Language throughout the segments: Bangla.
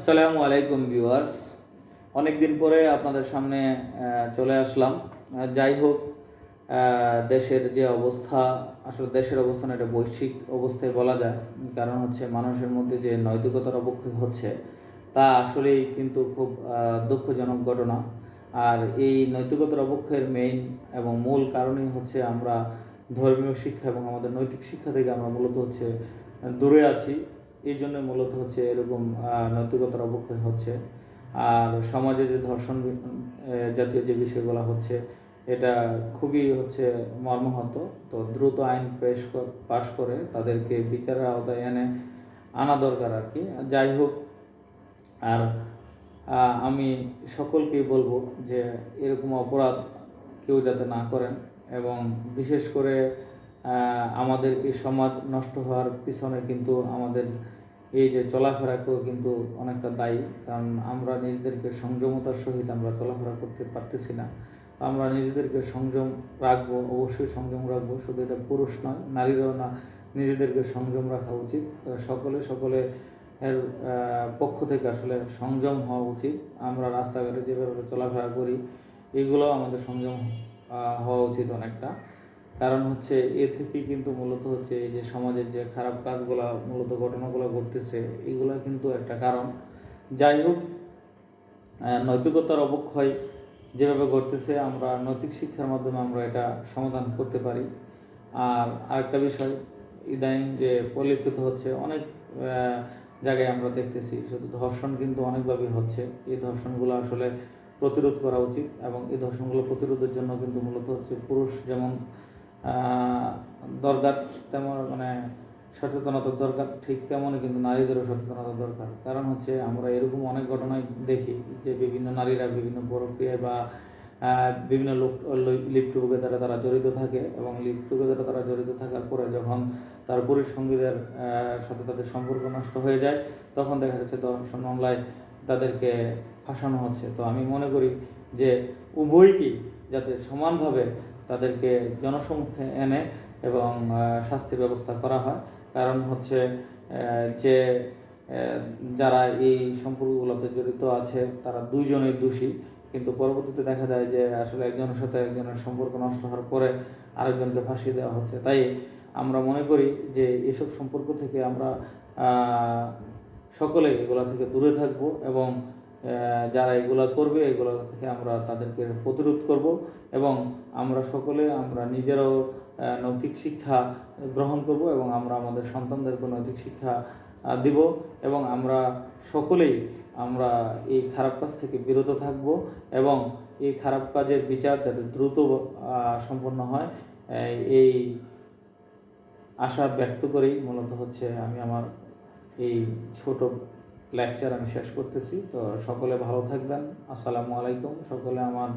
আসসালামু আলাইকুম ভিউয়ার্স। অনেক দিন পরে আপনাদের সামনে চলে আসলাম। যাই হোক, দেশের যে অবস্থা, আসলে দেশের অবস্থান এটা বৈশ্বিক অবস্থায় বলা যায়। কারণ হচ্ছে মানুষের মধ্যে যে নৈতিকতার অবক্ষয় হচ্ছে তা আসলেই কিন্তু খুব দুঃখজনক ঘটনা। আর এই নৈতিকতার অবক্ষয়ের মেইন এবং মূল কারণই হচ্ছে আমরা ধর্মীয় শিক্ষা এবং আমাদের নৈতিক শিক্ষা থেকে আমরা মূলত হচ্ছে দূরে আছি। এই জন্য মূলত হচ্ছে এরকম নৈতিকতার অবক্ষয় হচ্ছে। আর সমাজে যে ধর্ষণ জাতীয় যে বিষয়গুলো হচ্ছে এটা খুবই হচ্ছে মর্মাহত। তো দ্রুত আইন পাশ করে তাদেরকে বিচারের আওতায় এনে আনা দরকার আর কি। যাই হোক, আর আমি সকলকেই বলবো যে এরকম অপরাধ কেউ যাতে না করেন, এবং বিশেষ করে আমাদের এই সমাজ নষ্ট হওয়ার পিছনে কিন্তু আমাদের এই যে চলাফেরাকেও কিন্তু অনেকটা দায়ী। কারণ আমরা নিজেদেরকে সংযমতার সহিত আমরা চলাফেরা করতে পারতেছি না। আমরা নিজেদেরকে সংযম রাখবো, অবশ্যই সংযম রাখবো। শুধু এটা পুরুষ নয়, নারীরাও না, নিজেদেরকে সংযম রাখা উচিত। তো সকলে এর পক্ষ থেকে আসলে সংযম হওয়া উচিত। আমরা রাস্তাঘাটে যেভাবে চলাফেরা করি এগুলো আমাদের সংযম হওয়া উচিত অনেকটা। কারণ হচ্ছে এ থেকেই কিন্তু মূলত হচ্ছে এই যে সমাজের যে খারাপ কাজগুলো, মূলত ঘটনাগুলো ঘটতেছে, এগুলো কিন্তু একটা কারণ। যাই হোক, নৈতিকতার অবক্ষয় যেভাবে ঘটতেছে আমরা নৈতিক শিক্ষার মাধ্যমে আমরা এটা সমাধান করতে পারি। আর আরেকটা বিষয়, ইদানিং যে পরিলক্ষিত হচ্ছে অনেক জায়গায় আমরা দেখতেছি, শুধু ধর্ষণ কিন্তু অনেকভাবেই হচ্ছে। এই ধর্ষণগুলো আসলে প্রতিরোধ করা উচিত, এবং এই ধর্ষণগুলো প্রতিরোধের জন্য কিন্তু মূলত হচ্ছে পুরুষ যেমন দরকার, তেমন মানে সচেতনতার দরকার, ঠিক তেমনই কিন্তু নারীদেরও সচেতনতা দরকার। কারণ হচ্ছে আমরা এরকম অনেক ঘটনায় দেখি যে বিভিন্ন নারীরা বিভিন্ন প্রক্রিয়ায় বা বিভিন্ন লিপ্ট টুগেদারে তারা জড়িত থাকে, এবং লিপ্ট টুগেদারে তারা জড়িত থাকার পরে যখন তার পুরুষ সঙ্গীদের সাথে তাদের সম্পর্ক নষ্ট হয়ে যায়, তখন দেখা যাচ্ছে ধর্ষণ মামলায় তাদেরকে ফাঁসানো হচ্ছে। তো আমি মনে করি যে উভয়কেই যাতে সমানভাবে তাদেরকে জনসম্মুখে এনে এবং শাস্তির ব্যবস্থা করা হয়। কারণ হচ্ছে যে যারা এই সম্পর্কগুলোতে জড়িত আছে তারা দুইজনেই দোষী, কিন্তু পরবর্তীতে দেখা যায় যে আসলে একজনের সাথে একজনের সম্পর্ক নষ্ট হওয়ার পরে আরেকজনকে ফাঁসি দেওয়া হচ্ছে। তাই আমরা মনে করি যে এসব সম্পর্ক থেকে আমরা সকলে এগুলা থেকে দূরে থাকব, এবং যারা এগুলা করবে এগুলো থেকে আমরা তাদেরকে প্রতিরোধ করব, এবং আমরা সকলে আমরা নিজেরাও নৈতিক শিক্ষা গ্রহণ করব, এবং আমরা আমাদের সন্তানদেরকে নৈতিক শিক্ষা দিব, এবং আমরা সকলেই আমরা এই খারাপ কাজ থেকে বিরত থাকব, এবং এই খারাপ কাজের বিচার যাতে দ্রুত সম্পন্ন হয় এই আশা ব্যক্ত করেই মূলত হচ্ছে আমি আমার এই ছোট লেকচার আমি শেষ করতেছি। তো সকলে ভালো থাকবেন। আসসালামু আলাইকুম। সকলে আমার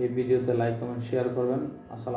এই ভিডিওতে লাইক কমেন্ট শেয়ার করবেন। আসসালাম।